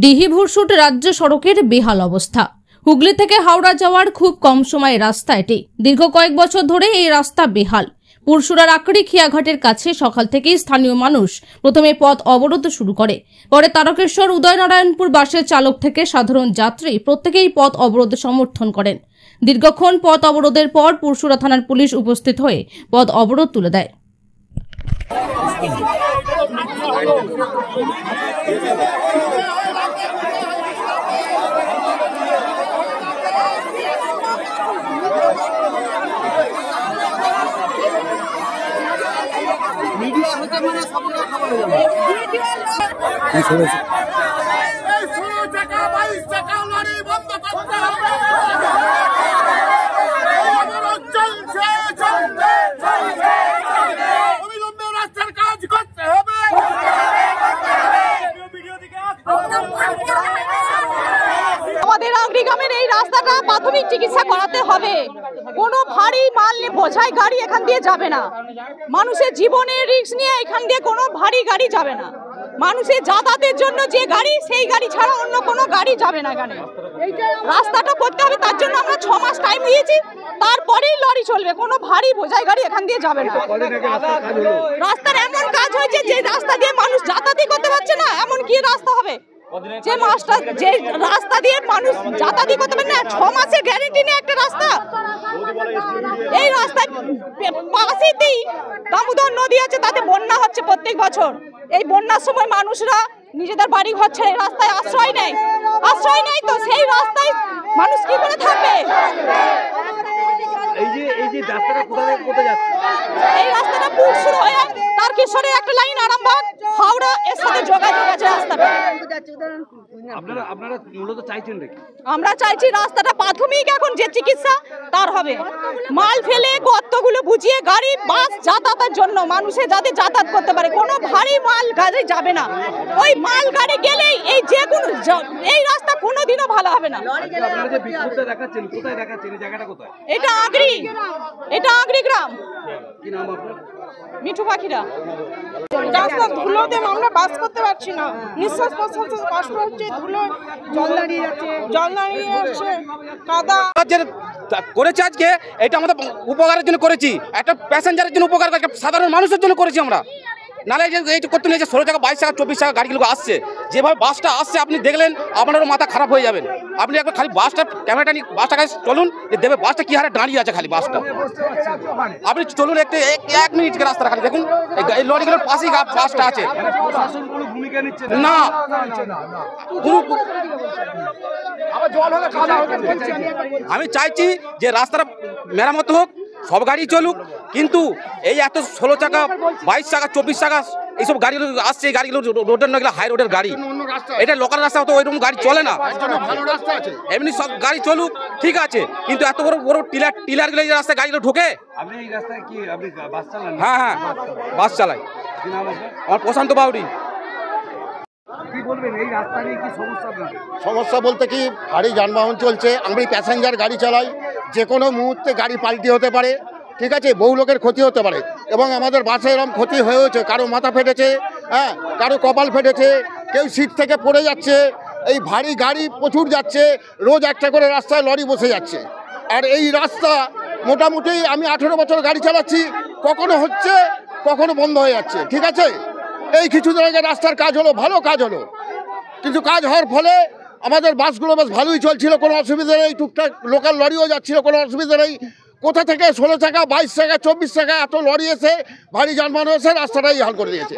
ডিহি ভুরসুট রাজ্য সড়কের বেহাল অবস্থা। হুগলি থেকে হাওড়া যাওয়ার খুব কম সময়ের রাস্তা এটি। দীর্ঘ কয়েক বছর ধরে এই রাস্তা বেহাল। পুরসুরার আকড়ি খিয়াঘাটের কাছে সকাল থেকেই স্থানীয় মানুষ প্রথমে পথ অবরোধ শুরু করে। পরে তারকেশ্বর উদয়নারায়ণপুর বাসের চালক থেকে সাধারণ যাত্রী প্রত্যেকেই পথ অবরোধ সমর্থন করেন। দীর্ঘক্ষণ পথ অবরোধের পর পুরসুরা থানার পুলিশ উপস্থিত হয়ে পথ অবরোধ তুলে দেয়। রাস্তাটা প্রাথমিক চিকিৎসা করাতে হবে। কোনো ভারী মাল বোঝাই গাড়ি এখান দিয়ে যাবে না। মানুষের জীবনের রিস্ক নিয়ে এখান দিয়ে কোনো ভারী গাড়ি যাবে না। মানুষের যাতায়াতের জন্য যে গাড়ি, সেই গাড়ি ছাড়া অন্য কোনো গাড়ি যাবে না। এখানে রাস্তাটা করতে হবে, তার জন্য আমরা 6 মাস টাইম দিয়েছি। তারপরেই লরি চলবে, কোনো ভারী বোঝাই গাড়ি এখান দিয়ে যাবে না। রাস্তার এমন কাজ হয়েছে যে রাস্তা দিয়ে মানুষ যাতায়াত করতে পারছে না। এমন কি রাস্তা হবে যে রাস্তা দিয়ে মানুষ যাতায়াত করতে পারে না? 6 মাসের গ্যারেন্টি নেই একটা রাস্তা। এই রাস্তায় পাশেই দামোদর নদী আছে, তাতে বন্যা হচ্ছে প্রত্যেক বছর। এই বন্যার সময় মানুষরা নিজেদের বাড়ি ঘর ছেড়ে রাস্তায় আশ্রয় নেয়। তো সেই রাস্তায় মানুষ কি করে থাকবে? এই রাস্তাটা পুরসুর হয়ে তারকেশ্বরের একটা লাইন আরামবাগ হাওড়া এর সাথে যোগাযোগ আছে রাস্তাটা। আপনারা মূলত চাইছেন নাকি? আমরা চাইছি রাস্তাটা প্রাথমিক এখন যে চিকিৎসা তার হবে। মাল ফেলে গর্তগুলো বুঝিয়ে গাড়ি বাস যাতায়াতের জন্য মানুষের যাতে যাতায়াত করতে পারে, কোনো ভারী মাল গাড়ি যাবে না। ওই মাল গাড়ি গেলেই এই যে কোনো এই রাস্তা কোনোদিনও ভালো হবে না। আপনারা যে বিক্ষোভটা দেখাচ্ছেন, কোথায় দেখাচ্ছেন? এই জায়গাটা কোথায়? এটা আগরি গ্রাম। কি নাম আপনার? মিঠু পাখিরা। রাস্তা ধুলোতে আমরা বাস করতে পারছি না, নিঃশ্বাস প্রশ্বাসে কষ্ট হচ্ছে, ধুলো জল দাঁড়িয়ে যাচ্ছে, কাদা করেছি। আজকে এটা আমাদের উপকারের জন্য করেছি, একটা প্যাসেঞ্জারের জন্য উপকার, সাধারণ মানুষের জন্য করেছি আমরা। নাহলে যে এইটা করতে নিয়েছে 16 টাকা 22 টাকা 24 টাকা গাড়িগুলো আসছে, যেভাবে বাসটা আসছে আপনি দেখলেন আপনারও মাথা খারাপ হয়ে যাবেন। আপনি একবার খালি বাসটা ক্যামেরাটা নিয়ে বাসটা কাছে চলুন, যে দেবে বাসটা কি হারে দাঁড়িয়ে আছে। খালি বাসটা আপনি চলুন একটু 1 মিনিট রাস্তাটা খালি দেখুন, এই লরিগুলোর পাশেই বাসটা আছে না। আমি চাইছি যে রাস্তাটা মেরামত হোক, সব গাড়ি চলুক, কিন্তু এই এত 16 টাকা 22 টাকা 24 টাকা এইসব গাড়িগুলো আসছে, এই গাড়িগুলো রোডের নয়, হাই রোডের গাড়ি। এটা লোকাল রাস্তা, তো ওইরকম গাড়ি চলে না। এমনি সব গাড়ি চলুক ঠিক আছে, কিন্তু এত বড় বড় টিলারগুলো এই রাস্তায় গাড়িগুলো ঢোকে। আপনি এই রাস্তায় কি আপনি বাস চালান? হ্যাঁ, বাস চালাই। কি নাম আপনার? আমার প্রশান্ত বাউরি। কি বলবেন এই রাস্তা নিয়ে কি সমস্যা আপনার? সমস্যা বলতে কি, ভারী যানবাহন চলছে, আমি প্যাসেঞ্জার গাড়ি চালাই, যে কোনো মুহূর্তে গাড়ি পাল্টি হতে পারে, ঠিক আছে, বহু লোকের ক্ষতি হতে পারে। এবং আমাদের বাসে এরকম ক্ষতি হয়েছে, কারো মাথা ফেটেছে, হ্যাঁ, কারো কপাল ফেটেছে, কেউ সিট থেকে পড়ে যাচ্ছে। এই ভারী গাড়ি প্রচুর যাচ্ছে, রোজ একটা করে রাস্তায় লরি বসে যাচ্ছে। আর এই রাস্তা মোটামুটি আমি 18 বছর গাড়ি চালাচ্ছি, কখনো হচ্ছে কখনো বন্ধ হয়ে যাচ্ছে, ঠিক আছে। এই কিছুদিন আগে রাস্তার কাজ হলো, ভালো কাজ হলো, কিন্তু কাজ হওয়ার ফলে আমাদের বাসগুলো বেশ ভালোই চলছিল, কোনো অসুবিধা নেই, টুকটাক লোকাল লরিও যাচ্ছিল, কোনো অসুবিধা নেই। কোথা থেকে 16 টাকা 22 টাকা 24 টাকা এত লরি এসে ভারী যানবাহন এসে রাস্তাটাই হাল করে দিয়েছে।